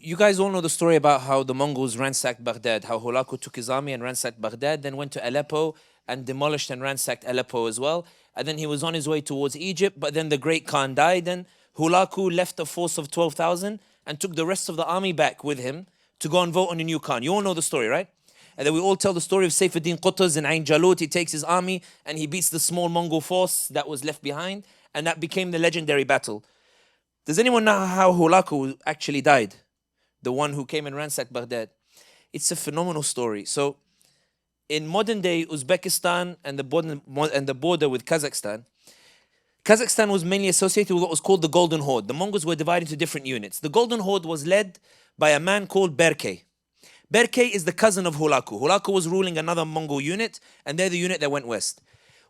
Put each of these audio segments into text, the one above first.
You guys all know the story about how the Mongols ransacked Baghdad, how Hulagu took his army and ransacked Baghdad, then went to Aleppo and demolished and ransacked Aleppo as well. And then he was on his way towards Egypt, but then the great Khan died, and Hulagu left a force of 12,000 and took the rest of the army back with him to go and vote on a new Khan. You all know the story, right? And then we all tell the story of Saifuddin Qutuz in Ain Jalut. He takes his army and he beats the small Mongol force that was left behind, and that became the legendary battle. Does anyone know how Hulagu actually died? The one who came and ransacked Baghdad. It's a phenomenal story. So, in modern day Uzbekistan and the border with Kazakhstan, Kazakhstan was mainly associated with what was called the Golden Horde. The Mongols were divided into different units. The Golden Horde was led by a man called Berke. Berke is the cousin of Hulagu. Hulagu was ruling another Mongol unit, and they're the unit that went west.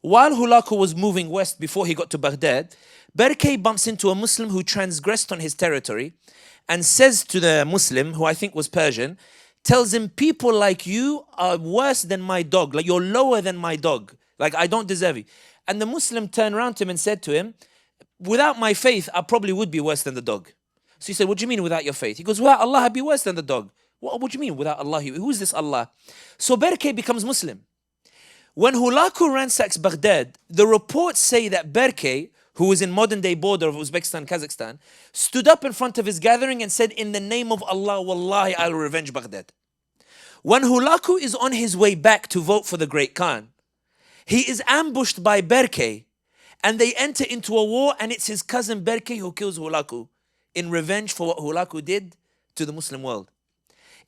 While Hulagu was moving west before he got to Baghdad, Berke bumps into a Muslim who transgressed on his territory and says to the Muslim, who I think was Persian, tells him, people like you are worse than my dog, like you're lower than my dog, like I don't deserve you. And the Muslim turned around to him and said to him, without my faith, I probably would be worse than the dog. So he said, what do you mean without your faith? He goes, without Allah, I'd be worse than the dog. What do you mean without Allah? Who is this Allah? So Berke becomes Muslim. When Hulagu ransacks Baghdad, the reports say that Berke, who was in modern day border of Uzbekistan, Kazakhstan, stood up in front of his gathering and said, in the name of Allah, wallahi, I'll revenge Baghdad. When Hulagu is on his way back to vote for the great Khan, he is ambushed by Berke, and they enter into a war, and it's his cousin Berke who kills Hulagu in revenge for what Hulagu did to the Muslim world.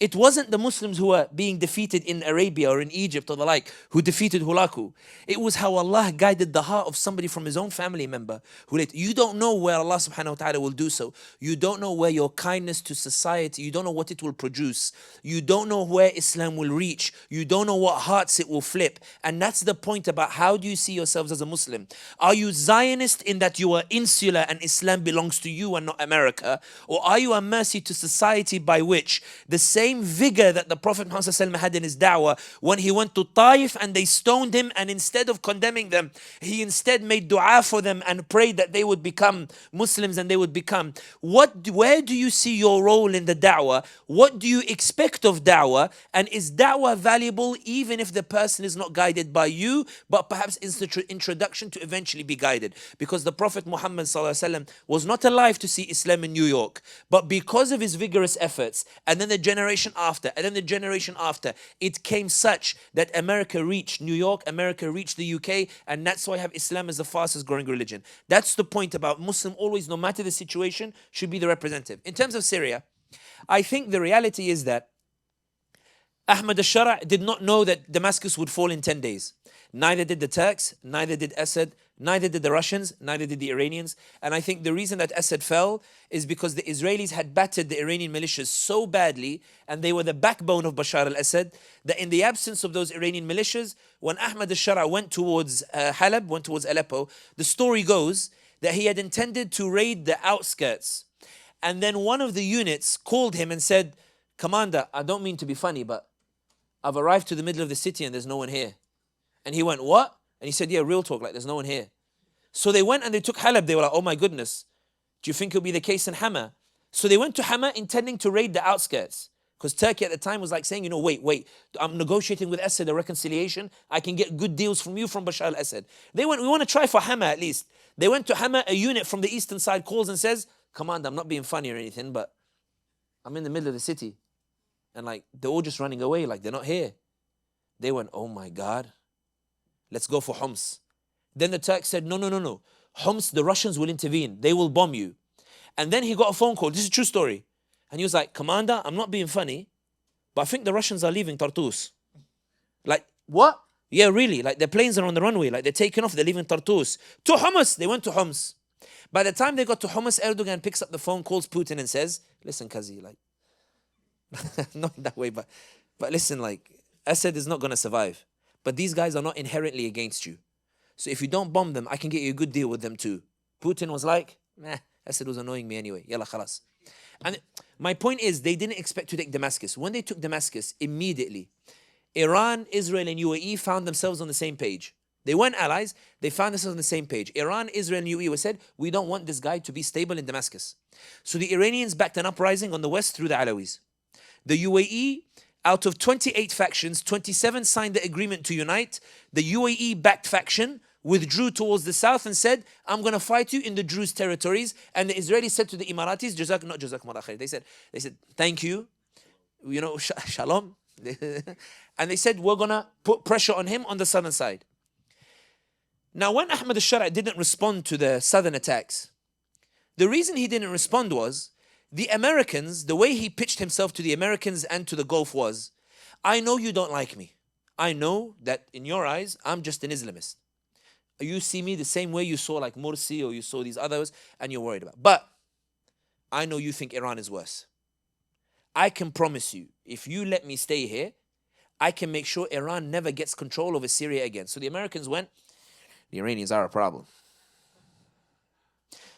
It wasn't the Muslims who were being defeated in Arabia or in Egypt or the like who defeated Hulagu. It was how Allah guided the heart of somebody from his own family member. You don't know where Allah subhanahu wa ta'ala will do so. You don't know where your kindness to society, you don't know what it will produce. You don't know where Islam will reach. You don't know what hearts it will flip. And that's the point about how do you see yourselves as a Muslim? Are you Zionist in that you are insular and Islam belongs to you and not America? Or are you a mercy to society by which the same vigor that the Prophet Muhammad had in his da'wah when he went to Taif and they stoned him, and instead of condemning them, he instead made dua for them and prayed that they would become Muslims and they would become. Where do you see your role in the da'wah? What do you expect of da'wah? And is da'wah valuable even if the person is not guided by you, but perhaps it's the introduction to eventually be guided? Because the Prophet Muhammad was not alive to see Islam in New York, but because of his vigorous efforts, and then the generation after, and then the generation after, it came such that America reached New York, America reached the UK, and that's why I have Islam as the fastest growing religion. That's the point about Muslim always, no matter the situation, should be the representative. In terms of Syria, I think the reality is that Ahmad al-Shara' did not know that Damascus would fall in 10 days. Neither did the Turks, neither did Assad, neither did the Russians, neither did the Iranians. And I think the reason that Assad fell is because the Israelis had battered the Iranian militias so badly, and they were the backbone of Bashar al-Assad, that in the absence of those Iranian militias, when Ahmad al-Shara' went towards Halab, went towards Aleppo, the story goes that he had intended to raid the outskirts. And then one of the units called him and said, Commander, I don't mean to be funny, but I've arrived to the middle of the city and there's no one here. And he went, what? And he said, yeah, real talk, like there's no one here. So they went and they took Halab. They were like, oh my goodness, do you think it'll be the case in Hama? So they went to Hama intending to raid the outskirts. Because Turkey at the time was like saying, wait, I'm negotiating with Assad a reconciliation. I can get good deals from you from Bashar al-Assad. They went, we want to try for Hama at least. They went to Hama, a unit from the eastern side calls and says, Commander, I'm not being funny or anything, but I'm in the middle of the city. And like, they're all just running away, like they're not here. They went, oh my God, let's go for Homs. Then the Turks said, no. Homs, the Russians will intervene. They will bomb you. And then he got a phone call. This is a true story. And he was like, Commander, I'm not being funny, but I think the Russians are leaving Tartus. Like, what? Yeah, really. Like, their planes are on the runway. Like, they're taking off. They're leaving Tartus. To Homs. They went to Homs. By the time they got to Homs, Erdogan picks up the phone, calls Putin and says, listen, Kazi, like, not that way, but listen, like, Assad is not going to survive. But these guys are not inherently against you. So if you don't bomb them, I can get you a good deal with them too. Putin was like, Assad was annoying me anyway. Yalla khalas. And my point is, they didn't expect to take Damascus. When they took Damascus, immediately, Iran, Israel, and UAE found themselves on the same page. They weren't allies. They found themselves on the same page. Iran, Israel, and UAE said, we don't want this guy to be stable in Damascus. So the Iranians backed an uprising on the west through the Alawis. The UAE, out of 28 factions, 27 signed the agreement to unite. The UAE-backed faction withdrew towards the south and said, I'm going to fight you in the Druze territories. And the Israelis said to the Emiratis, not jazakumullah khair. They said, thank you, shalom. And they said, we're going to put pressure on him on the southern side. Now, when Ahmad al-Shara didn't respond to the southern attacks, the reason he didn't respond was the Americans, the way he pitched himself to the Americans and to the Gulf was, I know you don't like me. I know that in your eyes, I'm just an Islamist. You see me the same way you saw like Morsi or you saw these others and you're worried about. But I know you think Iran is worse. I can promise you, if you let me stay here, I can make sure Iran never gets control over Syria again. So the Americans went, the Iranians are a problem.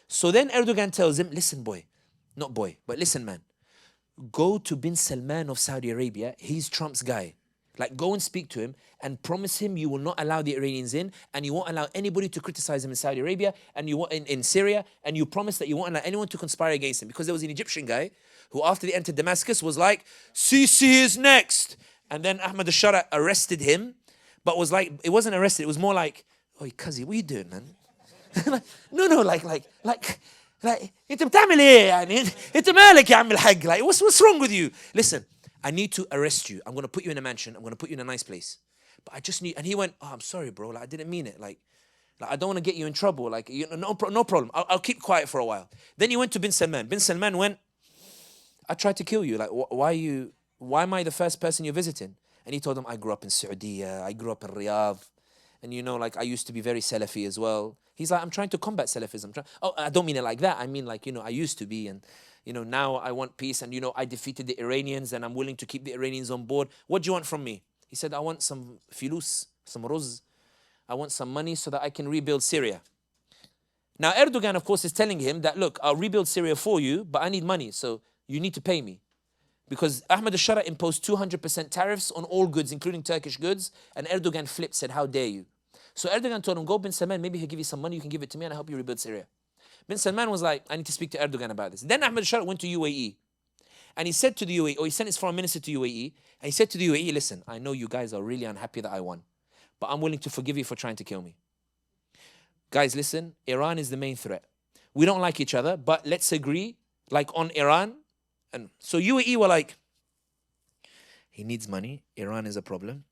So then Erdogan tells him, listen boy, not boy, but listen man, go to bin Salman of Saudi Arabia, he's Trump's guy. Like go and speak to him and promise him you will not allow the Iranians in and you won't allow anybody to criticize him in Saudi Arabia and you want in Syria, and you promise that you won't allow anyone to conspire against him. Because there was an Egyptian guy who after they entered Damascus was like, Sisi is next. And then Ahmad al-Shara arrested him, but was like, it wasn't arrested, it was more like, oh, Kazi, what are you doing, man? like, انت بتعمل ايه يعني انت مالك يا عم الحاج, like what's wrong with you? Listen, I need to arrest you. I'm going to put you in a mansion. I'm going to put you in a nice place. But I just need, and he went, oh, I'm sorry, bro. Like, I didn't mean it. Like I don't want to get you in trouble. Like, no problem. I'll keep quiet for a while. Then he went to bin Salman. Bin Salman went, I tried to kill you. Like, why am I the first person you're visiting? And he told him, I grew up in Saudi. I grew up in Riyadh. And like, I used to be very Salafi as well. He's like, I'm trying to combat Salafism. I don't mean it like that. I mean like, I used to be. And, now I want peace. And, I defeated the Iranians and I'm willing to keep the Iranians on board. What do you want from me? He said, I want some filus, some ruz. I want some money so that I can rebuild Syria. Now, Erdogan, of course, is telling him that, look, I'll rebuild Syria for you, but I need money. So you need to pay me. Because Ahmad al-Shara imposed 200% tariffs on all goods, including Turkish goods. And Erdogan flipped, said, how dare you? So Erdogan told him, go bin Salman, maybe he'll give you some money, you can give it to me and I'll help you rebuild Syria. Bin Salman was like, I need to speak to Erdogan about this. Then Ahmad al-Shara went to UAE. And he said to the UAE, or he sent his foreign minister to UAE, and he said to the UAE, listen, I know you guys are really unhappy that I won, but I'm willing to forgive you for trying to kill me. Guys, listen, Iran is the main threat. We don't like each other, but let's agree, like on Iran. And so UAE were like, he needs money, Iran is a problem.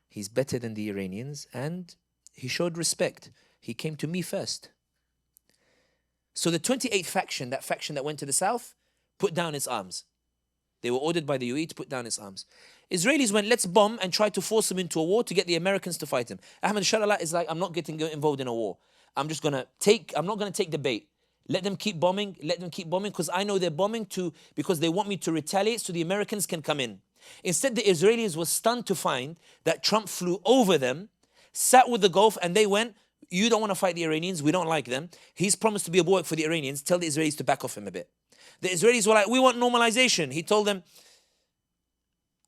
He's better than the Iranians, and he showed respect. He came to me first. So the 28th faction, that faction that went to the south, put down its arms. They were ordered by the UAE to put down its arms. Israelis went, let's bomb and try to force him into a war to get the Americans to fight him. Ahmad al-Shara is like, I'm not getting involved in a war. I'm not going to take the bait. Let them keep bombing, because I know they're bombing because they want me to retaliate so the Americans can come in. Instead, the Israelis were stunned to find that Trump flew over them, sat with the Gulf, and they went, you don't want to fight the Iranians, we don't like them. He's promised to be a bulwark for the Iranians, tell the Israelis to back off him a bit. The Israelis were like, we want normalization. He told them,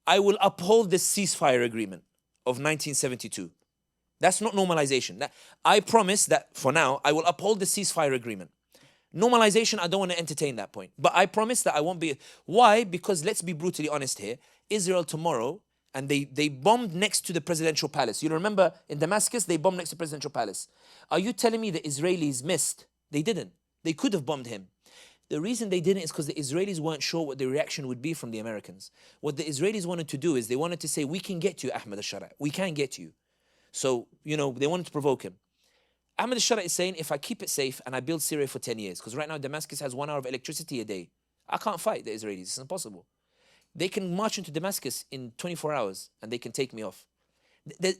I will uphold the ceasefire agreement of 1972. That's not normalization. I promise that for now, I will uphold the ceasefire agreement. Normalization, I don't want to entertain that point. But I promise that I won't be. Why? Because let's be brutally honest here. Israel tomorrow, and they bombed next to the presidential palace. You remember in Damascus, they bombed next to the presidential palace. Are you telling me the Israelis missed? They didn't. They could have bombed him. The reason they didn't is because the Israelis weren't sure what the reaction would be from the Americans. What the Israelis wanted to do is they wanted to say, we can get you, Ahmad al-Shara. We can get you. So, they wanted to provoke him. Ahmad al-Shara is saying, if I keep it safe and I build Syria for 10 years, because right now Damascus has 1 hour of electricity a day, I can't fight the Israelis. It's impossible. They can march into Damascus in 24 hours and they can take me off.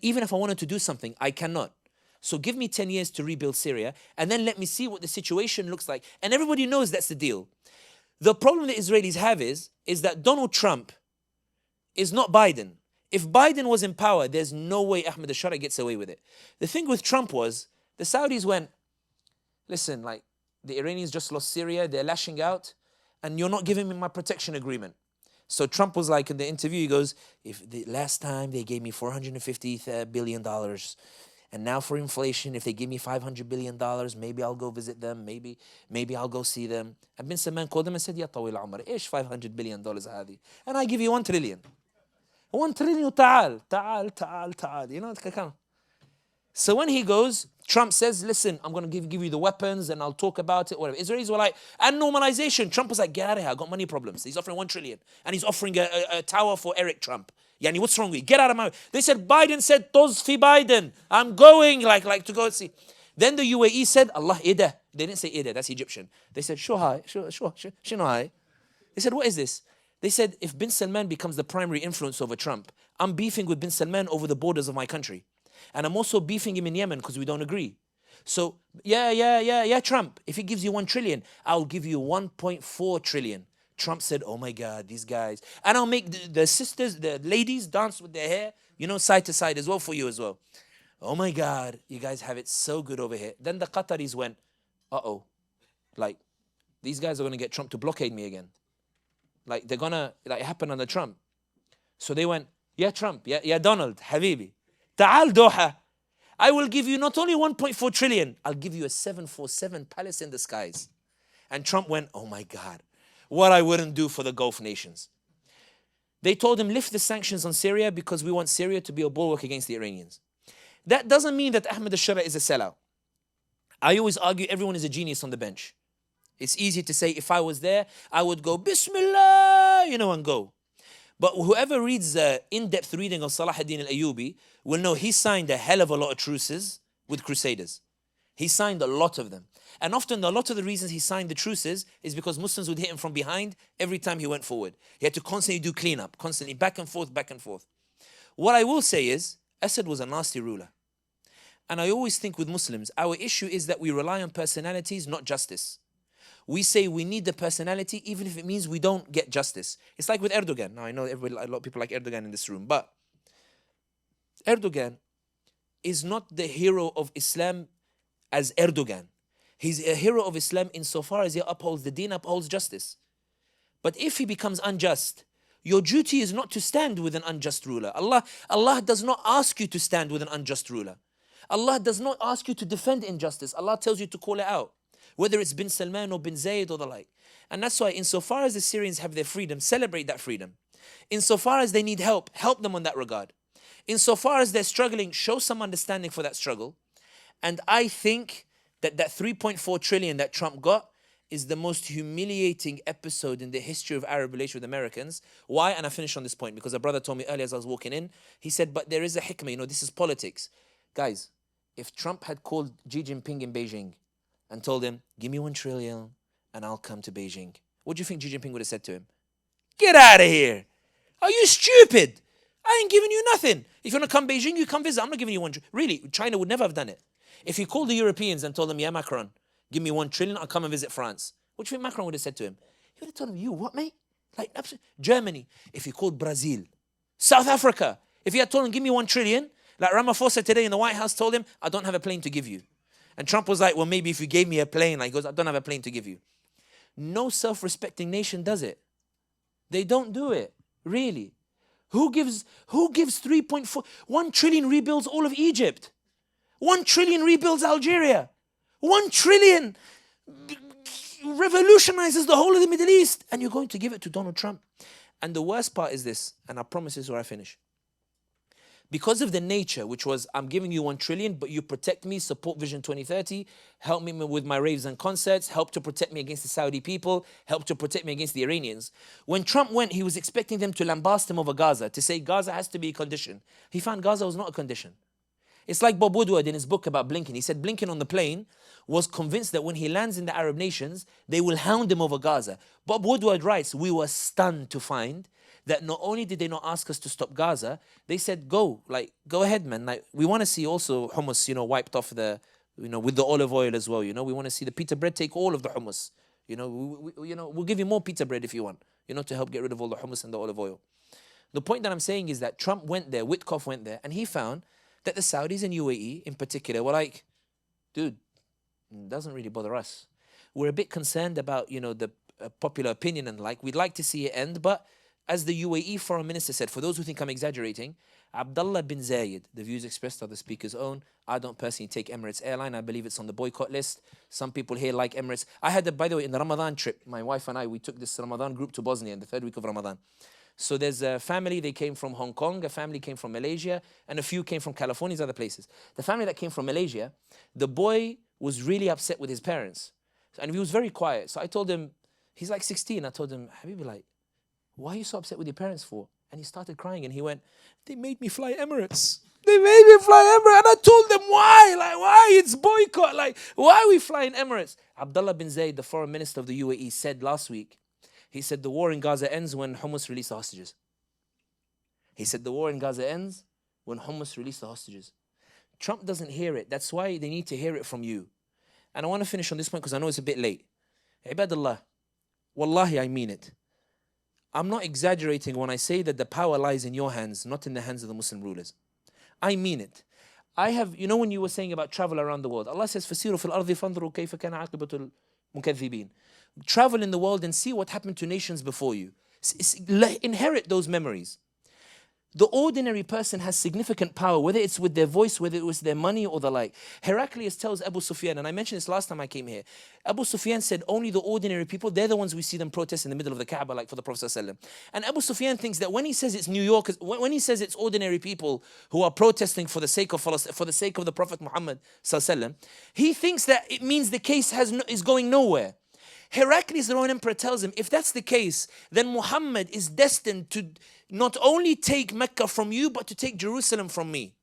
Even if I wanted to do something, I cannot. So give me 10 years to rebuild Syria and then let me see what the situation looks like. And everybody knows that's the deal. The problem the Israelis have is that Donald Trump is not Biden. If Biden was in power, there's no way Ahmad al-Shara gets away with it. The thing with Trump was, the Saudis went, listen, like the Iranians just lost Syria, they're lashing out, and you're not giving me my protection agreement. So Trump was like in the interview, he goes, if the last time they gave me $450 billion, and now for inflation, if they give me $500 billion, maybe I'll go visit them, maybe I'll go see them. And Bin Salman called him and said, Ya Tawil Umar, إيش $500 billion هذه? And I give you 1 trillion. 1 trillion, تعال. You know, kind of. So when he goes, Trump says, listen, I'm going to give you the weapons and I'll talk about it, whatever. Israelis were like, and normalization. Trump was like, get out of here, I got money problems. He's offering 1 trillion. And he's offering a tower for Eric Trump. Yani, what's wrong with you? Get out of my way. They said, Biden said, Toz fi Biden. I'm going, like to go and see. Then the UAE said, Allah ida. They didn't say ida, that's Egyptian. They said, shino hai. They said, what is this? They said, if Bin Salman becomes the primary influence over Trump, I'm beefing with Bin Salman over the borders of my country. And I'm also beefing him in Yemen because we don't agree. So, yeah, Trump, if he gives you 1 trillion, I'll give you 1.4 trillion. Trump said, oh my God, these guys. And I'll make the sisters, the ladies dance with their hair, you know, side to side as well for you as well. Oh my God, you guys have it so good over here. Then the Qataris went, uh-oh, like, these guys are going to get Trump to blockade me again. Like, they're going to, like, happen under Trump. So they went, yeah, Trump, yeah, Donald, Habibi. Ta'al Doha. I will give you not only 1.4 trillion, I'll give you a 747 palace in the skies. And Trump went, oh my God, what I wouldn't do for the Gulf nations. They told him, lift the sanctions on Syria because we want Syria to be a bulwark against the Iranians. That doesn't mean that Ahmed al-Shara is a sellout. I always argue everyone is a genius on the bench. It's easy to say, if I was there, I would go, Bismillah, you know, and go. But whoever reads the in-depth reading of Salah ad-Din al-Ayyubi will know he signed a hell of a lot of truces with crusaders. He signed a lot of them. And often a lot of the reasons he signed the truces is because Muslims would hit him from behind every time he went forward. He had to constantly do cleanup, constantly back and forth. What I will say is, Assad was a nasty ruler. And I always think with Muslims, our issue is that we rely on personalities, not justice. We say we need the personality even if it means we don't get justice. It's like with Erdogan. Now I know a lot of people like Erdogan in this room, but Erdogan is not the hero of Islam as Erdogan. He's a hero of Islam insofar as he upholds the deen, upholds justice. But if he becomes unjust, your duty is not to stand with an unjust ruler. Allah does not ask you to stand with an unjust ruler. Allah does not ask you to defend injustice. Allah tells you to call it out. Whether it's Bin Salman or Bin Zayed or the like. And that's why insofar as the Syrians have their freedom, celebrate that freedom. Insofar as they need help, help them on that regard. Insofar as they're struggling, show some understanding for that struggle. And I think that 3.4 trillion that Trump got is the most humiliating episode in the history of Arab relations with Americans. Why? And I finish on this point because a brother told me earlier as I was walking in, he said, but there is a hikmah, you know, this is politics. Guys, if Trump had called Xi Jinping in Beijing and told him, give me 1 trillion and I'll come to Beijing, what do you think Xi Jinping would have said to him? Get out of here. Are you stupid? I ain't giving you nothing. If you want to come Beijing, you come visit. I'm not giving you 1 trillion. Really, China would never have done it. If he called the Europeans and told them, yeah, Macron, give me 1 trillion, I'll come and visit France. What do you think Macron would have said to him? He would have told him, you what, mate? Like, Germany. If he called Brazil, South Africa, if he had told him, give me 1 trillion, like Ramaphosa today in the White House told him, I don't have a plane to give you. And Trump was like, well, maybe if you gave me a plane, like, he goes, I don't have a plane to give you. No self-respecting nation does it. They don't do it, really. Who gives 3.4, 1 trillion rebuilds all of Egypt? 1 trillion rebuilds Algeria. 1 trillion revolutionizes the whole of the Middle East. And you're going to give it to Donald Trump. And the worst part is this, and I promise this is where I finish. Because of the nature, which was, I'm giving you 1 trillion, but you protect me, support Vision 2030, help me with my raves and concerts, help to protect me against the Saudi people, help to protect me against the Iranians. When Trump went, he was expecting them to lambast him over Gaza, to say Gaza has to be a condition. He found Gaza was not a condition. It's like Bob Woodward in his book about Blinken. He said Blinken on the plane was convinced that when he lands in the Arab nations, they will hound him over Gaza. Bob Woodward writes, we were stunned to find that not only did they not ask us to stop Gaza, they said, go ahead, man. Like, we want to see also hummus, wiped off with the olive oil as well. We want to see the pita bread take all of the hummus. We'll give you more pita bread if you want, to help get rid of all the hummus and the olive oil. The point that I'm saying is that Trump went there, Witkoff went there, and he found that the Saudis and UAE in particular were like, dude, it doesn't really bother us. We're a bit concerned about, the popular opinion and like, we'd like to see it end, but As the UAE foreign minister said, for those who think I'm exaggerating, Abdullah bin Zayed, the views expressed are the speaker's own. I don't personally take Emirates Airline. I believe it's on the boycott list. Some people here like Emirates. I had, by the way, in the Ramadan trip, my wife and I, we took this Ramadan group to Bosnia in the 3rd week of Ramadan. So there's a family, they came from Hong Kong, a family came from Malaysia, and a few came from California, other places. The family that came from Malaysia, the boy was really upset with his parents. And he was very quiet. So I told him, he's like 16. I told him, Habibi, like, why are you so upset with your parents for? And he started crying and he went, they made me fly Emirates. They made me fly Emirates. And I told them why? Like, why? It's boycott. Like, why are we flying Emirates? Abdullah bin Zayed, the foreign minister of the UAE, said last week, he said the war in Gaza ends when Hamas release the hostages. He said the war in Gaza ends when Hamas release the hostages. Trump doesn't hear it. That's why they need to hear it from you. And I want to finish on this point because I know it's a bit late. Ibadallah, wallahi, I mean it. I'm not exaggerating when I say that the power lies in your hands, not in the hands of the Muslim rulers. I mean it. I have, you know, when you were saying about travel around the world, Allah says, فَسِيرُوا فِي الْأَرْضِ فَانْظُرُوا كَيْفَ كَانَ عَاقِبَةُ الْمُكَذِّبِينَ. Travel in the world and see what happened to nations before you. Inherit those memories. The ordinary person has significant power, whether it's with their voice, whether it was their money or the like. Heraclius tells Abu Sufyan, and I mentioned this last time I came here, Abu Sufyan said only the ordinary people, they're the ones we see them protest in the middle of the Kaaba, like for the Prophet ﷺ. And Abu Sufyan thinks that when he says it's New Yorkers, when he says it's ordinary people who are protesting for the sake of the Prophet Muhammad ﷺ, he thinks that it means the case is going nowhere. Heraclius, the Roman emperor, tells him, if that's the case, then Muhammad is destined to not only take Mecca from you, but to take Jerusalem from me.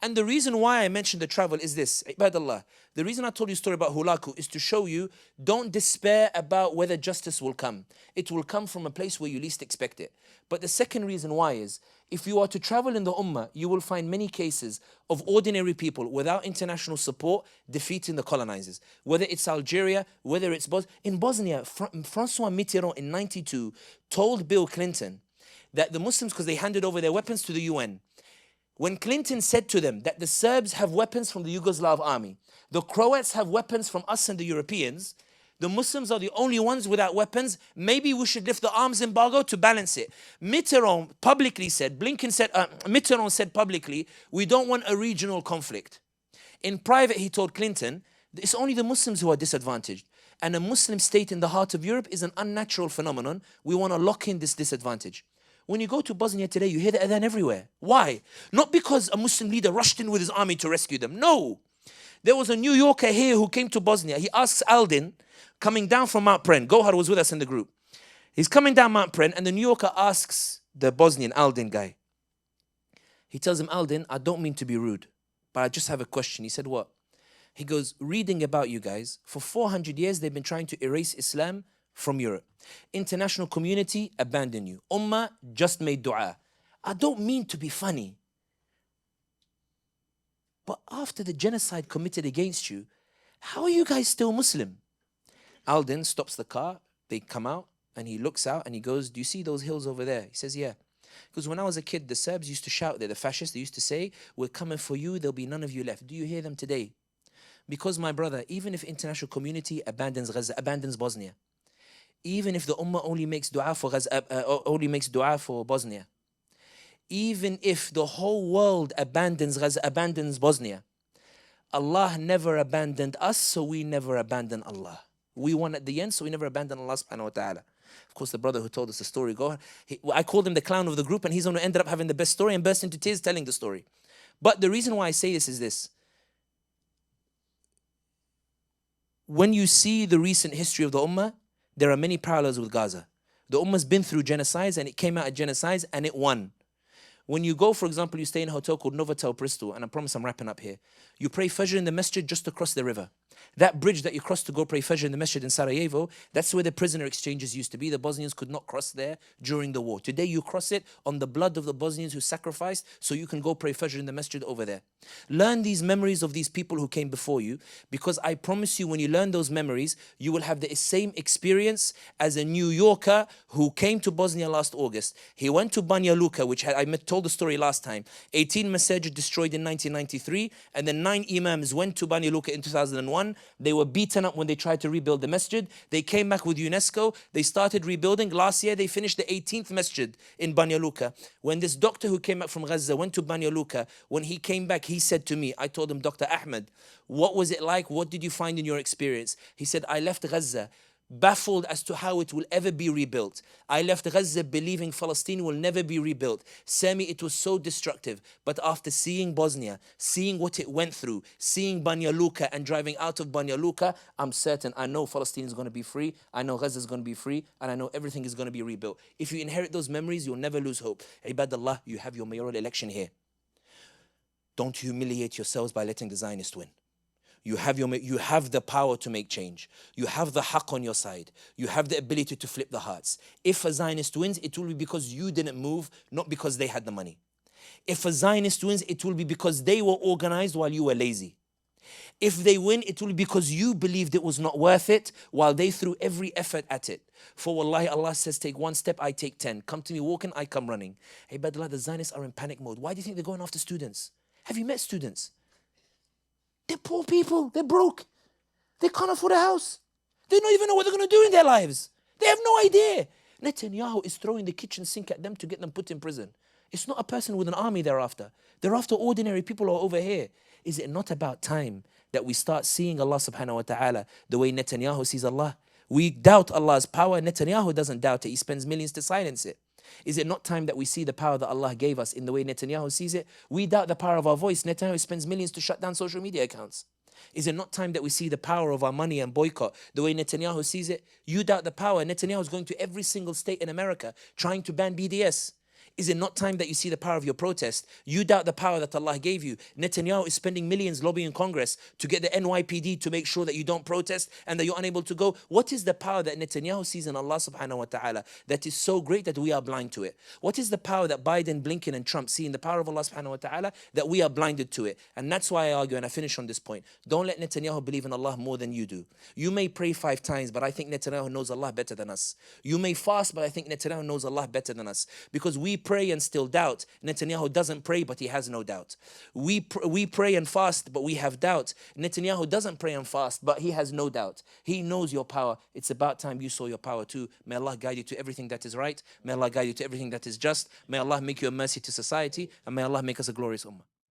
And the reason why I mentioned the travel is this, Ibadallah. The reason I told you a story about Hulagu is to show you, don't despair about whether justice will come. It will come from a place where you least expect it. But the second reason why is, if you are to travel in the Ummah, you will find many cases of ordinary people without international support defeating the colonizers. Whether it's Algeria, whether it's Bosnia. In Bosnia, Francois Mitterrand in '92 told Bill Clinton that the Muslims, because they handed over their weapons to the UN, when Clinton said to them that the Serbs have weapons from the Yugoslav army, the Croats have weapons from us and the Europeans, the Muslims are the only ones without weapons, maybe we should lift the arms embargo to balance it. Mitterrand publicly said, Mitterrand said publicly, we don't want a regional conflict. In private, he told Clinton, it's only the Muslims who are disadvantaged. And a Muslim state in the heart of Europe is an unnatural phenomenon. We want to lock in this disadvantage. When you go to Bosnia today, you hear the adhan everywhere. Why? Not because a Muslim leader rushed in with his army to rescue them. No. There was a New Yorker here who came to Bosnia. He asks Aldin, coming down from Mount Pren. Gohar was with us in the group. He's coming down Mount Pren, and the New Yorker asks the Bosnian Aldin guy. He tells him, Aldin, I don't mean to be rude, but I just have a question. He said, what? He goes, reading about you guys, for 400 years they've been trying to erase Islam from Europe. International community abandoned you. Ummah just made dua. I don't mean to be funny, but after the genocide committed against you, how are you guys still Muslim? Aldin stops the car, they come out, and he looks out and he goes, do you see those hills over there? He says, yeah. Because when I was a kid, the Serbs used to shout there, the fascists, they used to say, we're coming for you, there'll be none of you left. Do you hear them today? Because my brother, even if international community abandons Gaza, abandons Bosnia, even if the Ummah only makes dua for Gaza, only makes dua for Bosnia, even if the whole world abandons Gaza, abandons Bosnia, Allah never abandoned us, so we never abandon Allah. We won at the end, so we never abandon Allah subhanahu wa ta'ala. Of course, the brother who told us the story, I called him the clown of the group, and he's the one who ended up having the best story and burst into tears telling the story. But the reason why I say this is this. When you see the recent history of the Ummah, there are many parallels with Gaza. The Ummah's been through genocides, and it came out of genocides, and it won. When you go, for example, you stay in a hotel called Novotel Bristol, and I promise I'm wrapping up here. You pray Fajr in the masjid just across the river. That bridge that you cross to go pray Fajr in the masjid in Sarajevo, that's where the prisoner exchanges used to be. The Bosnians could not cross there during the war. Today you cross it on the blood of the Bosnians who sacrificed, so you can go pray Fajr in the masjid over there. Learn these memories of these people who came before you, because I promise you, when you learn those memories, you will have the same experience as a New Yorker who came to Bosnia last August. He went to Banja Luka, which I told the story last time. 18 masajid destroyed in 1993, and then 9 imams went to Banja Luka in 2001, They were beaten up when they tried to rebuild the masjid. They came back with UNESCO. They started rebuilding. Last year, they finished the 18th masjid in Banja Luka. When this doctor who came back from Gaza went to Banja Luka, when he came back, he said to me, I told him, Dr. Ahmed, what was it like? What did you find in your experience? He said, I left Gaza baffled as to how it will ever be rebuilt. I left Gaza believing Palestine will never be rebuilt. Sami, it was so destructive. But after seeing Bosnia, seeing what it went through, seeing Banja Luka and driving out of Banja Luka, I'm certain, I know Palestine is going to be free, I know Gaza is going to be free, and I know everything is going to be rebuilt. If you inherit those memories, you'll never lose hope. Ibadallah, you have your mayoral election here. Don't humiliate yourselves by letting the Zionists win. You have the power to make change. You have the haqq on your side. You have the ability to flip the hearts. If a Zionist wins, it will be because you didn't move, not because they had the money. If a Zionist wins, it will be because they were organized while you were lazy. If they win, it will be because you believed it was not worth it while they threw every effort at it. For wallahi, Allah says, take one step, I take 10. Come to me walking, I come running. Hey, Badallah, the Zionists are in panic mode. Why do you think they're going after students? Have you met students? They're poor people. They're broke. They can't afford a house. They don't even know what they're going to do in their lives. They have no idea. Netanyahu is throwing the kitchen sink at them to get them put in prison. It's not a person with an army they're after. They're after ordinary people who are over here. Is it not about time that we start seeing Allah subhanahu wa ta'ala the way Netanyahu sees Allah? We doubt Allah's power. Netanyahu doesn't doubt it. He spends millions to silence it. Is it not time that we see the power that Allah gave us in the way Netanyahu sees it? We doubt the power of our voice. Netanyahu spends millions to shut down social media accounts. Is it not time that we see the power of our money and boycott the way Netanyahu sees it? You doubt the power. Netanyahu is going to every single state in America trying to ban BDS. Is it not time that you see the power of your protest? You doubt the power that Allah gave you. Netanyahu is spending millions lobbying Congress to get the NYPD to make sure that you don't protest and that you're unable to go. What is the power that Netanyahu sees in Allah subhanahu wa ta'ala that is so great that we are blind to it? What is the power that Biden, Blinken and Trump see in the power of Allah subhanahu wa ta'ala that we are blinded to it? And that's why I argue, and I finish on this point. Don't let Netanyahu believe in Allah more than you do. You may pray 5 times, but I think Netanyahu knows Allah better than us. You may fast, but I think Netanyahu knows Allah better than us. Because we pray and still doubt. Netanyahu doesn't pray, but he has no doubt. We pray and fast, but we have doubt. Netanyahu doesn't pray and fast, but he has no doubt. He knows your power. It's about time you saw your power too. May Allah guide you to everything that is right. May Allah guide you to everything that is just. May Allah make you a mercy to society, and may Allah make us a glorious ummah.